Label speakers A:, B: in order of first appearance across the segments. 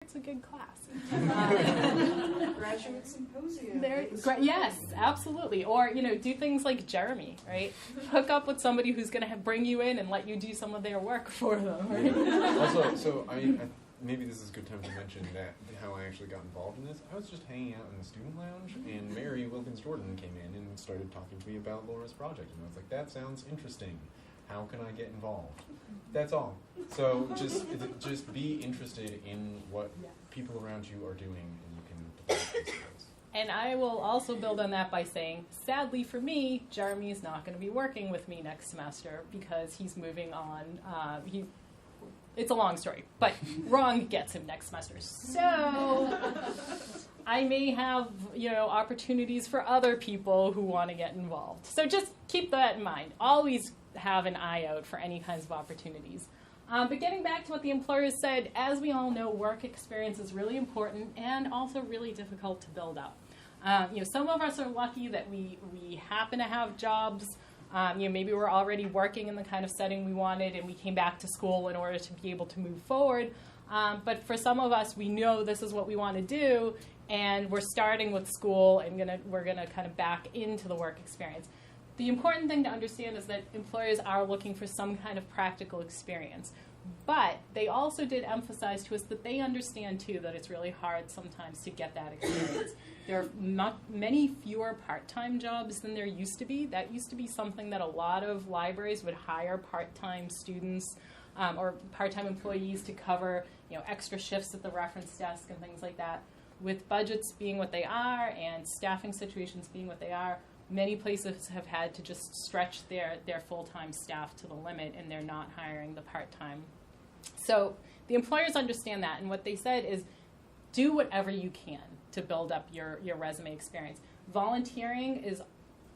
A: It's a good class.
B: Graduate symposium.
A: Yes, absolutely. Or, do things like Jeremy, right? Hook up with somebody who's going to bring you in and let you do some of their work for them. Right?
C: Also, so I maybe this is a good time to mention that how I actually got involved in this. I was just hanging out in the student lounge, and Mary Wilkins-Jordan came in and started talking to me about Laura's project. And I was like, that sounds interesting. How can I get involved? That's all. So just be interested in what people around you are doing, and you can develop these skills.
A: And I will also build on that by saying, sadly for me, Jeremy is not going to be working with me next semester because he's moving on. It's a long story, but wrong gets him next semester. So I may have, opportunities for other people who want to get involved. So just keep that in mind. Always have an eye out for any kinds of opportunities. But getting back to what the employers said, as we all know, work experience is really important and also really difficult to build up. Some of us are lucky that we happen to have jobs. Maybe we're already working in the kind of setting we wanted and we came back to school in order to be able to move forward. But for some of us, we know this is what we want to do, and we're starting with school and we're going to kind of back into the work experience. The important thing to understand is that employers are looking for some kind of practical experience. But they also did emphasize to us that they understand, too, that it's really hard sometimes to get that experience. There are many fewer part-time jobs than there used to be. That used to be something that a lot of libraries would hire part-time students or part-time employees to cover, extra shifts at the reference desk and things like that. With budgets being what they are and staffing situations being what they are, many places have had to just stretch their full-time staff to the limit, and they're not hiring the part-time. So the employers understand that, and what they said is do whatever you can to build up your resume experience. Volunteering is,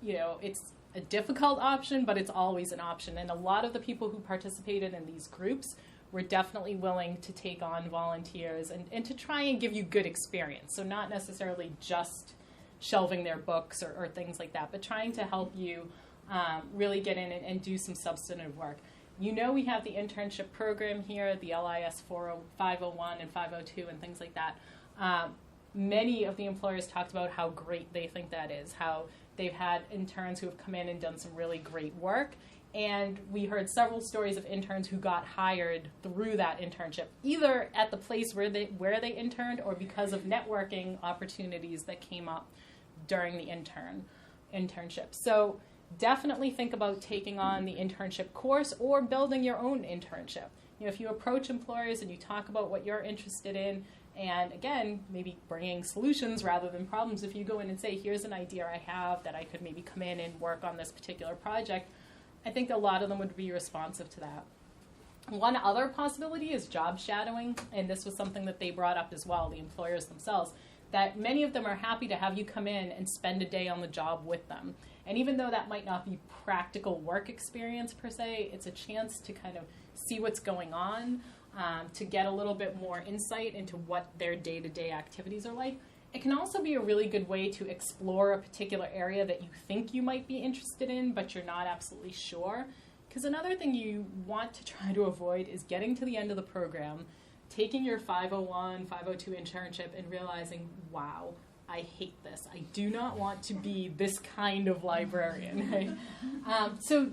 A: it's a difficult option, but it's always an option. And a lot of the people who participated in these groups were definitely willing to take on volunteers and to try and give you good experience. So not necessarily just shelving their books or things like that, but trying to help you really get in and do some substantive work. We have the internship program here, the LIS 501 and 502 and things like that. Many of the employers talked about how great they think that is, how they've had interns who have come in and done some really great work. And we heard several stories of interns who got hired through that internship, either at the place where they interned or because of networking opportunities that came up during the internship. So definitely think about taking on the internship course or building your own internship. If you approach employers and you talk about what you're interested in, and again, maybe bringing solutions rather than problems, if you go in and say, here's an idea I have that I could maybe come in and work on this particular project, I think a lot of them would be responsive to that. One other possibility is job shadowing, and this was something that they brought up as well, the employers themselves, that many of them are happy to have you come in and spend a day on the job with them. And even though that might not be practical work experience per se, it's a chance to kind of see what's going on, to get a little bit more insight into what their day-to-day activities are like. It can also be a really good way to explore a particular area that you think you might be interested in, but you're not absolutely sure. Because another thing you want to try to avoid is getting to the end of the program, taking your 501, 502 internship and realizing, wow, I hate this. I do not want to be this kind of librarian. Right? So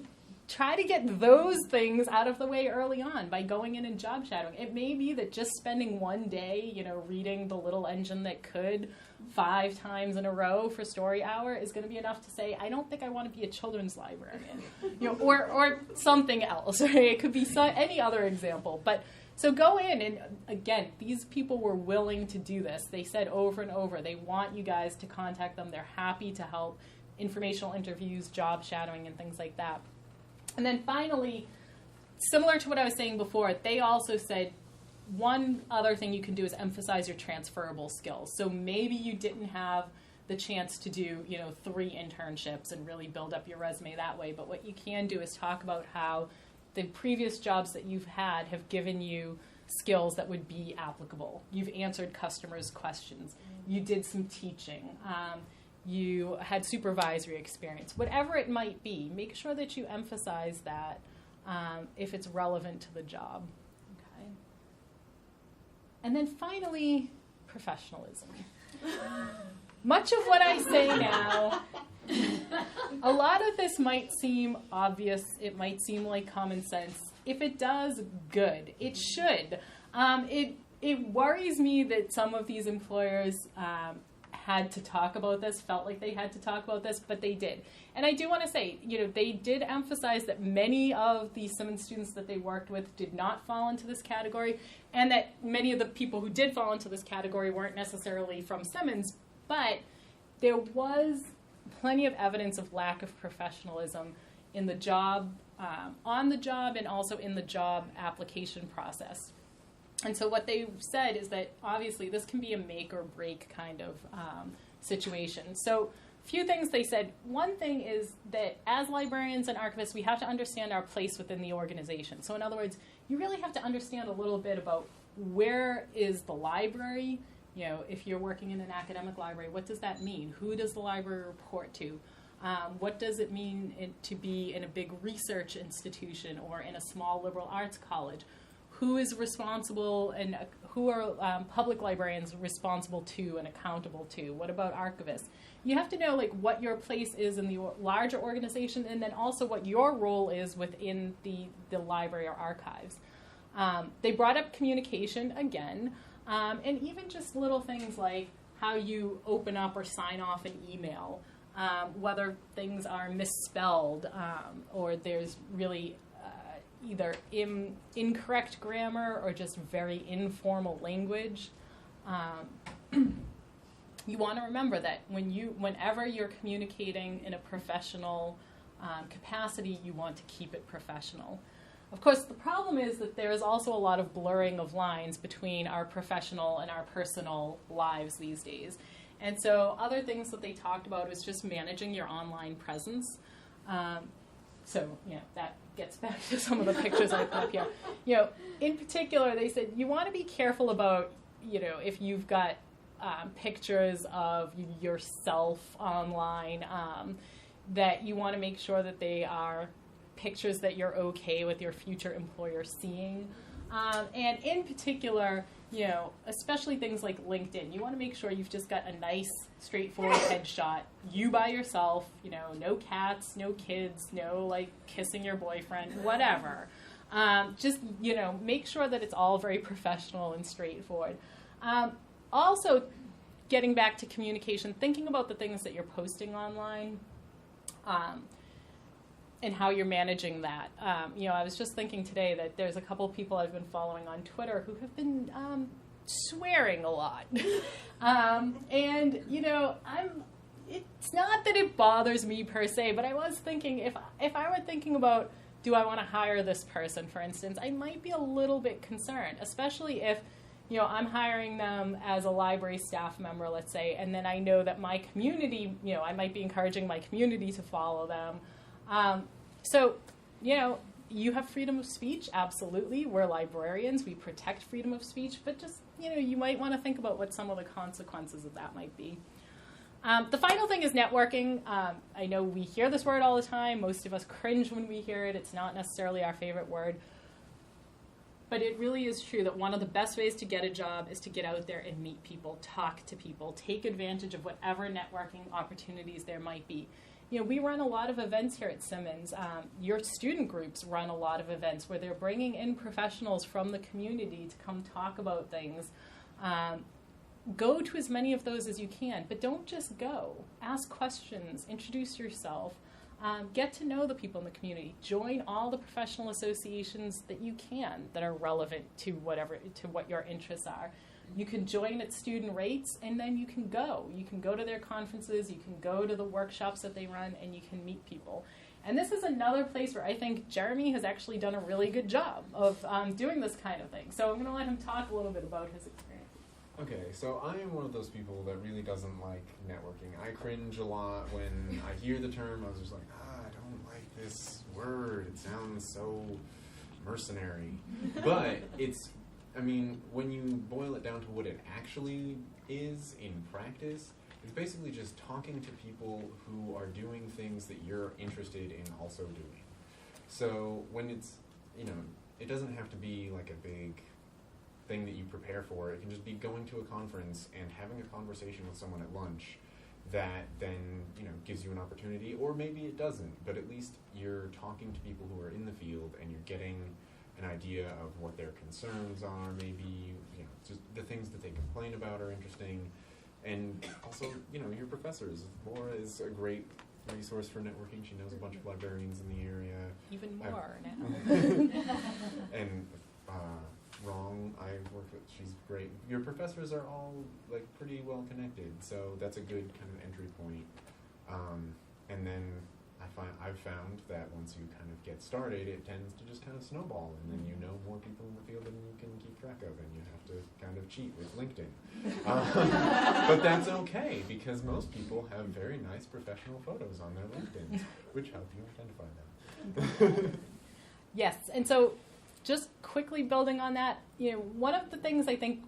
A: try to get those things out of the way early on by going in and job shadowing. It may be that just spending one day, reading The Little Engine That Could 5 times in a row for story hour is going to be enough to say, I don't think I want to be a children's librarian, or something else. Right? It could be any other example. But so go in, and again, these people were willing to do this. They said over and over, they want you guys to contact them. They're happy to help, informational interviews, job shadowing, and things like that. And then finally, similar to what I was saying before, they also said one other thing you can do is emphasize your transferable skills. So maybe you didn't have the chance to do, 3 internships and really build up your resume that way. But what you can do is talk about how the previous jobs that you've had have given you skills that would be applicable. You've answered customers' questions. You did some teaching. You had supervisory experience. Whatever it might be, make sure that you emphasize that if it's relevant to the job. Okay. And then finally, professionalism. Much of what I say now, a lot of this might seem obvious. It might seem like common sense. If it does, good. It should. It worries me that some of these employers had to talk about this, felt like they had to talk about this, but they did. And I do want to say, they did emphasize that many of the Simmons students that they worked with did not fall into this category, and that many of the people who did fall into this category weren't necessarily from Simmons, but there was plenty of evidence of lack of professionalism in the job, on the job, and also in the job application process. And so what they said is that obviously this can be a make or break kind of situation. So a few things they said. One thing is that as librarians and archivists, we have to understand our place within the organization. So in other words, you really have to understand a little bit about where is the library. If you're working in an academic library, what does that mean? Who does the library report to? What does it mean to be in a big research institution or in a small liberal arts college? Who is responsible and who are public librarians responsible to and accountable to? What about archivists? You have to know what your place is in the larger organization, and then also what your role is within the library or archives. They brought up communication again, and even just little things like how you open up or sign off an email, whether things are misspelled or there's really either incorrect grammar or just very informal language. You want to remember that whenever you're communicating in a professional capacity, you want to keep it professional. Of course, the problem is that there is also a lot of blurring of lines between our professional and our personal lives these days. And so other things that they talked about is just managing your online presence. So, that gets back to some of the pictures I put up here. In particular, they said you want to be careful about, if you've got pictures of yourself online, that you want to make sure that they are pictures that you're okay with your future employer seeing. And in particular, especially things like LinkedIn, you want to make sure you've just got a nice, straightforward headshot. You by yourself, no cats, no kids, no kissing your boyfriend, whatever. Just, make sure that it's all very professional and straightforward. Also, getting back to communication, thinking about the things that you're posting online, and how you're managing that. I was just thinking today that there's a couple of people I've been following on Twitter who have been swearing a lot. It's not that it bothers me per se, but I was thinking if I were thinking about, do I want to hire this person, for instance, I might be a little bit concerned, especially if I'm hiring them as a library staff member, let's say, and then I know that my community, I might be encouraging my community to follow them. So, you have freedom of speech, absolutely. We're librarians, we protect freedom of speech, but just, you might want to think about what some of the consequences of that might be. The final thing is networking. I know we hear this word all the time. Most of us cringe when we hear it. It's not necessarily our favorite word. But it really is true that one of the best ways to get a job is to get out there and meet people, talk to people, take advantage of whatever networking opportunities there might be. We run a lot of events here at Simmons. Your student groups run a lot of events where they're bringing in professionals from the community to come talk about things. Go to as many of those as you can, but don't just go. Ask questions, introduce yourself, get to know the people in the community. Join all the professional associations that you can that are relevant to what your interests are. You can join at student rates, and then you can go. You can go to their conferences, you can go to the workshops that they run, and you can meet people. And this is another place where I think Jeremy has actually done a really good job of doing this kind of thing. So I'm going to let him talk a little bit about his experience.
C: Okay, so I am one of those people that really doesn't like networking. I cringe a lot when I hear the term. I was just like, I don't like this word. It sounds so mercenary. But when you boil it down to what it actually is in practice, it's basically just talking to people who are doing things that you're interested in also doing. So when it's, it doesn't have to be like a big thing that you prepare for. It can just be going to a conference and having a conversation with someone at lunch that then, gives you an opportunity, or maybe it doesn't, but at least you're talking to people who are in the field and you're getting an idea of what their concerns are, maybe, just the things that they complain about are interesting. And also, your professors. Laura is a great resource for networking. She knows a bunch of librarians in the area.
A: Even more now.
C: And Wrong, I've worked with, she's great. Your professors are all pretty well connected, so that's a good kind of entry point. And then I've found that once you kind of get started, it tends to just kind of snowball, and then you know more people in the field than you can keep track of, and you have to kind of cheat with LinkedIn. But that's okay, because most people have very nice professional photos on their LinkedIn, which help you identify them.
A: Yes, and so just quickly building on that, one of the things I think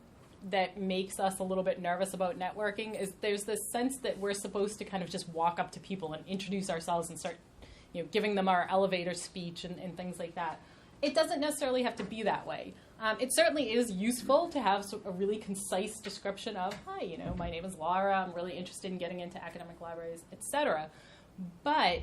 A: that makes us a little bit nervous about networking is there's this sense that we're supposed to kind of just walk up to people and introduce ourselves and start, giving them our elevator speech and things like that. It doesn't necessarily have to be that way. It certainly is useful to have a really concise description of, hi, my name is Laura, I'm really interested in getting into academic libraries, etc. But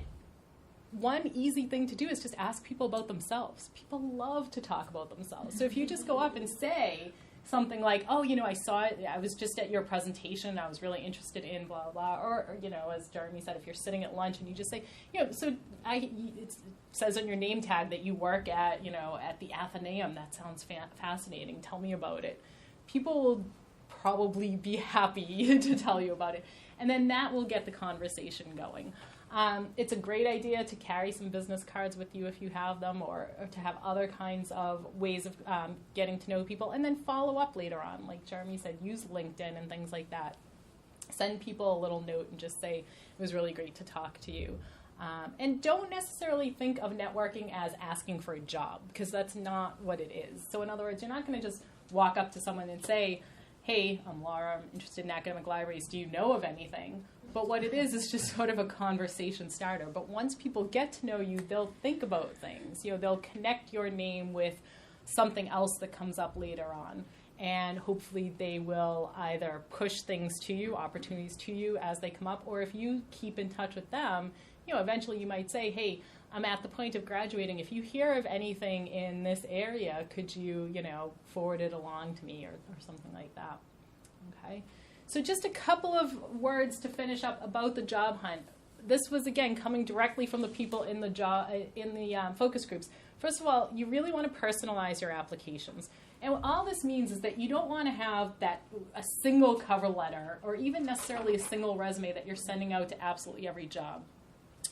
A: one easy thing to do is just ask people about themselves. People love to talk about themselves. So if you just go up and say something like, oh, I saw it, I was just at your presentation, I was really interested in blah, blah, or as Jeremy said, if you're sitting at lunch and you just say, it says on your name tag that you work at, at the Athenaeum, that sounds fascinating, tell me about it. People will probably be happy to tell you about it. And then that will get the conversation going. It's a great idea to carry some business cards with you if you have them, or to have other kinds of ways of getting to know people, and then follow up later on. Like Jeremy said, use LinkedIn and things like that. Send people a little note and just say, it was really great to talk to you. And don't necessarily think of networking as asking for a job, because that's not what it is. So in other words, you're not going to just walk up to someone and say, hey, I'm Laura, I'm interested in academic libraries, do you know of anything? But what it is just sort of a conversation starter. But once people get to know you, they'll think about things. They'll connect your name with something else that comes up later on. And hopefully they will either push things to you, opportunities to you as they come up, or if you keep in touch with them, eventually you might say, hey, I'm at the point of graduating. If you hear of anything in this area, could you, forward it along to me or something like that. Okay. So just a couple of words to finish up about the job hunt. This was, again, coming directly from the people in the focus groups. First of all, you really want to personalize your applications. And what all this means is that you don't want to have a single cover letter or even necessarily a single resume that you're sending out to absolutely every job.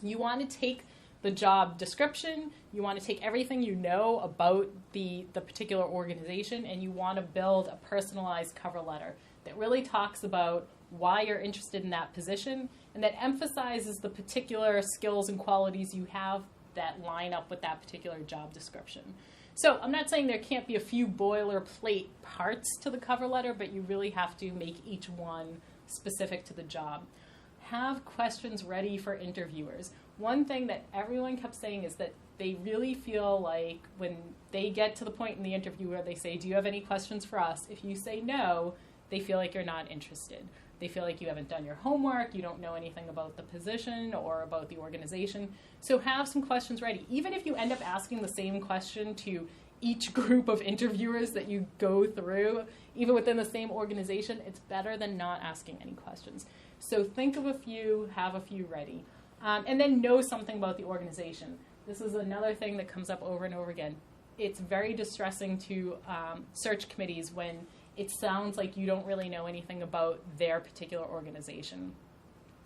A: You want to take the job description, you want to take everything you know about the particular organization, and you want to build a personalized cover letter that really talks about why you're interested in that position and that emphasizes the particular skills and qualities you have that line up with that particular job description. So I'm not saying there can't be a few boilerplate parts to the cover letter, but you really have to make each one specific to the job. Have questions ready for interviewers. One thing that everyone kept saying is that they really feel like when they get to the point in the interview where they say, do you have any questions for us? If you say no, they feel like you're not interested. They feel like you haven't done your homework, you don't know anything about the position or about the organization. So have some questions ready. Even if you end up asking the same question to each group of interviewers that you go through, even within the same organization, it's better than not asking any questions. So think of a few, have a few ready. And then know something about the organization. This is another thing that comes up over and over again. It's very distressing to search committees when it sounds like you don't really know anything about their particular organization.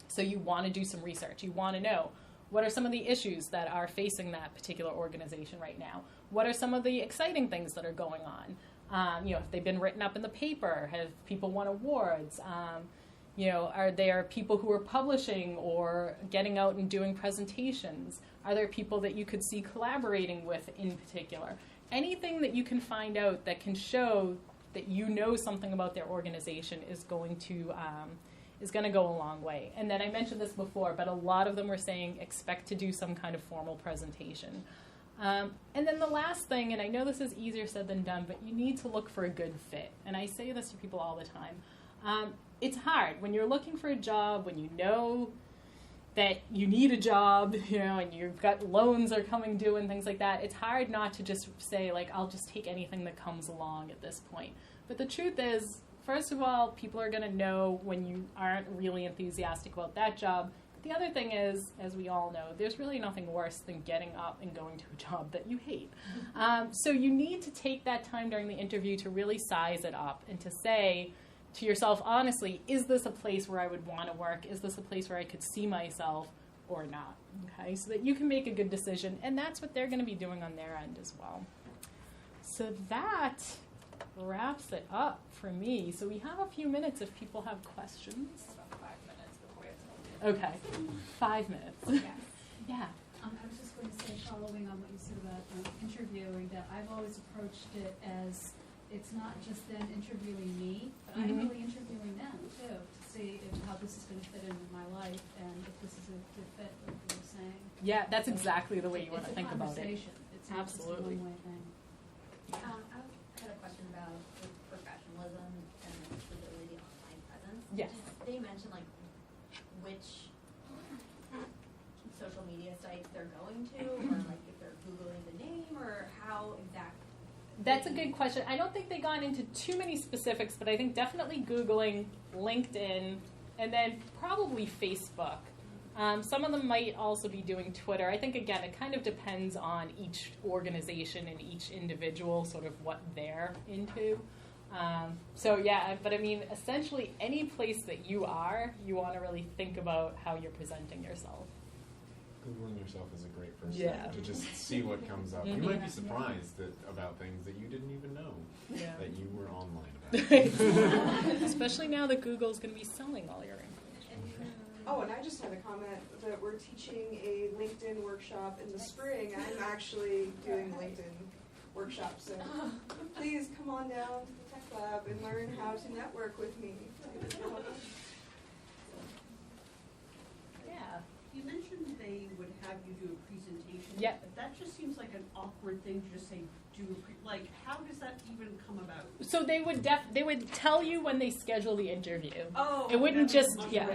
A: So you want to do some research. You want to know, what are some of the issues that are facing that particular organization right now? What are some of the exciting things that are going on? Have they been written up in the paper? Have people won awards? Are there people who are publishing or getting out and doing presentations? Are there people that you could see collaborating with in particular? Anything that you can find out that can show that you know something about their organization is going to go a long way. And then I mentioned this before, but a lot of them were saying expect to do some kind of formal presentation. And then the last thing, and I know this is easier said than done, but you need to look for a good fit. And I say this to people all the time. It's hard when you're looking for a job, when you know that you need a job, and you've got loans are coming due and things like that. It's hard not to just say, like, I'll just take anything that comes along at this point. But the truth is, first of all, people are going to know when you aren't really enthusiastic about that job. The other thing is, as we all know, there's really nothing worse than getting up and going to a job that you hate. So you need to take that time during the interview to really size it up and to say to yourself, honestly, is this a place where I would want to work? Is this a place where I could see myself or not? Okay, so that you can make a good decision, and that's what they're going to be doing on their end as well. So that wraps it up for me. So we have a few minutes if people have questions.
B: About 5 minutes before we have to
A: Okay, 5 minutes. Yeah.
D: I was just going to say, following on what you said about interviewing, that I've always approached it as it's not just them interviewing me, but I'm really interviewing them too, to see how this is going to fit into my life and if this is a good fit, like you were saying.
A: Yeah, that's exactly the way you want to think about it.
D: It's not just a one-way thing.
B: I had a question about professionalism and stability online presence.
A: Yes.
B: They mentioned like which social media sites they're going to, or like if they're Googling the name, or how exactly.
A: That's a good question. I don't think they got into too many specifics, but I think definitely Googling, LinkedIn, and then probably Facebook. Some of them might also be doing Twitter. I think, again, it kind of depends on each organization and each individual, sort of what they're into. So, yeah, but I mean, essentially any place that you want to really think about how you're presenting yourself.
C: Googling yourself is a great first
A: Yeah.
C: step to just see what comes up. You might be surprised about things that you didn't even know that you were online about.
A: Especially now that Google's going to be selling all your information.
E: Oh, and I just had a comment that we're teaching a LinkedIn workshop in the spring. I'm actually doing LinkedIn workshops, so please come on down to the Tech Lab and learn how to network with me.
F: You mentioned they would have you do a presentation.
A: Yep.
F: But that just seems like an awkward thing to just say, like, how does that even come about?
A: So they would tell you when they schedule the interview.
F: Oh.
A: It wouldn't just,
F: yeah.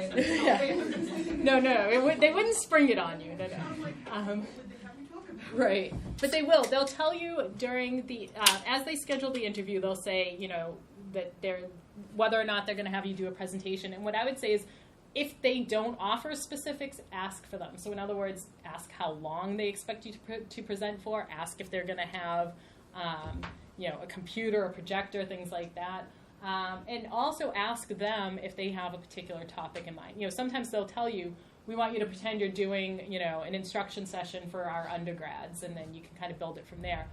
A: No, they wouldn't spring it on you. No.
F: Would they have you talk about?
A: Right, but they will. They'll tell you during the, as they schedule the interview, they'll say, that whether or not they're going to have you do a presentation. And what I would say is, if they don't offer specifics, ask for them. So in other words, ask how long they expect you to present for. Ask if they're going to have, a computer, a projector, things like that. And also ask them if they have a particular topic in mind. Sometimes they'll tell you, we want you to pretend you're doing, an instruction session for our undergrads, and then you can kind of build it from there.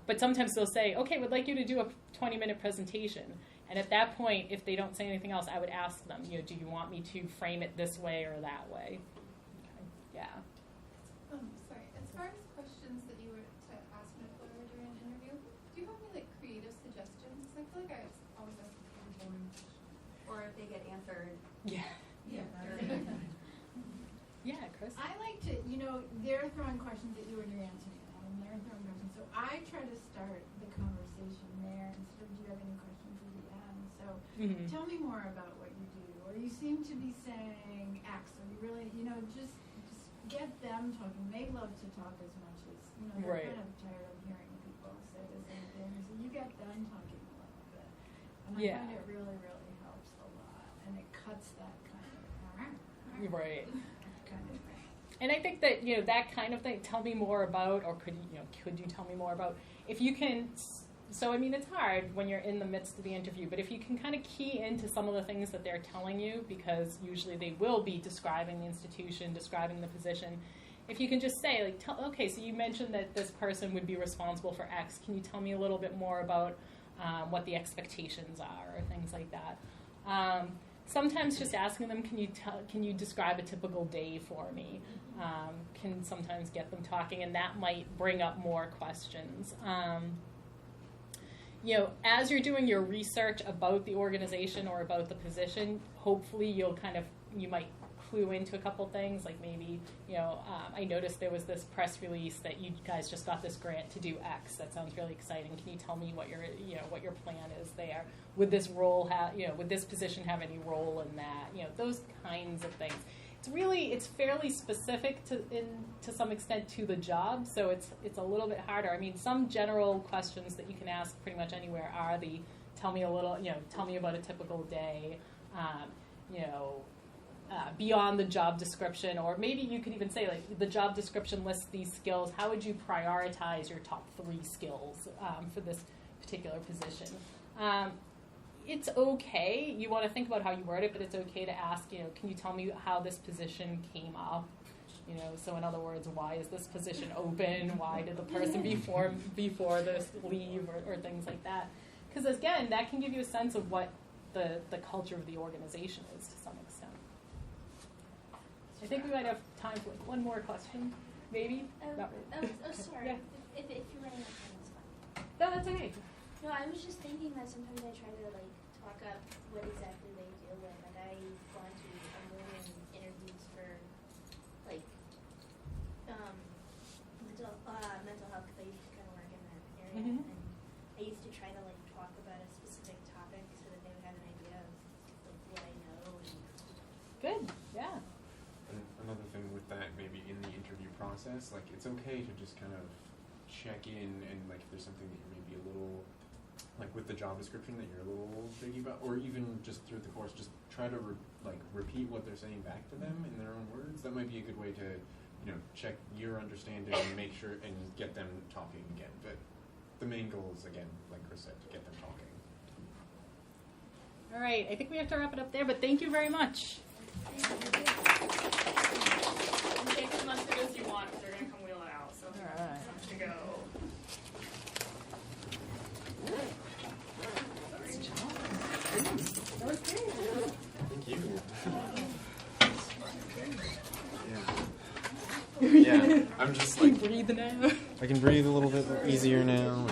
A: But sometimes they'll say, okay, we'd like you to do a 20-minute presentation. And at that point, if they don't say anything else, I would ask them, do you want me to frame it this way or that way? Okay. Yeah.
G: Sorry, as far as questions that you were to ask people during an interview, do you have any creative suggestions? I feel like I always ask people boring questions.
B: Or if they get answered.
A: Yeah.
G: Yeah.
A: Yeah, Chris.
H: I like to, they're throwing questions at you and you're answering them, and they're throwing questions. So I try to start the conversation there instead of, do you have any questions at the end? So tell me more about what you do. Or you seem to be saying X, or you really, just get them talking. They love to talk as much as, they're
A: Right.
H: kind of tired of hearing people say the same thing. So you get them talking a little bit. And I
A: Yeah.
H: find it really, really helps a lot. And it cuts that kind of
A: Right.
H: kind of thing.
A: And I think that, that kind of thing, tell me more about, or could you tell me more about, if you can, so I mean, it's hard when you're in the midst of the interview, but if you can kind of key into some of the things that they're telling you, because usually they will be describing the institution, describing the position, if you can just say, okay, so you mentioned that this person would be responsible for X, can you tell me a little bit more about what the expectations are, or things like that. Sometimes just asking them, can you describe a typical day for me, can sometimes get them talking, and that might bring up more questions. As you're doing your research about the organization or about the position, hopefully you might clue into a couple things, like maybe, I noticed there was this press release that you guys just got this grant to do X. That sounds really exciting. Can you tell me what your plan is there? Would this role would this position have any role in that? Those kinds of things. It's fairly specific to some extent to the job, so it's a little bit harder. I mean, some general questions that you can ask pretty much anywhere are the tell me about a typical day, beyond the job description, or maybe you could even say, like, the job description lists these skills. How would you prioritize your top 3 skills for this particular position? It's okay. You want to think about how you word it, but it's okay to ask, can you tell me how this position came up? So in other words, why is this position open? Why did the person before this leave, or things like that? Because again, that can give you a sense of what the culture of the organization is to some extent. I think we might have time for one more question, maybe.
B: Sorry.
A: Yeah.
B: If you're running out of time, it's fine.
A: No, that's okay.
B: No, I was just thinking that sometimes I try to talk up what exactly they deal with. Like I've gone to a million interviews for mental health, because I used to kind of work in that area,
A: Mm-hmm.
B: and I used to try to talk about a specific topic so that they would have an idea of what I know.
A: Good. Yeah.
C: And another thing with that, maybe in the interview process, it's okay to just kind of check in, and if there's something that you're maybe a little, with the job description that you're a little shaky about, or even just through the course, just try to repeat what they're saying back to them in their own words. That might be a good way to, check your understanding and make sure and get them talking again. But the main goal is, again, like Chris said, to get them talking.
A: All right. I think we have to wrap it up there, but thank you very much.
I: You take as much of it as you want, because they're going to come wheel it out. So
A: All right.
I: it's to go.
A: That was great.
C: Thank you. Yeah, I'm just
A: Can you breathe now?
C: I can breathe a little bit easier now.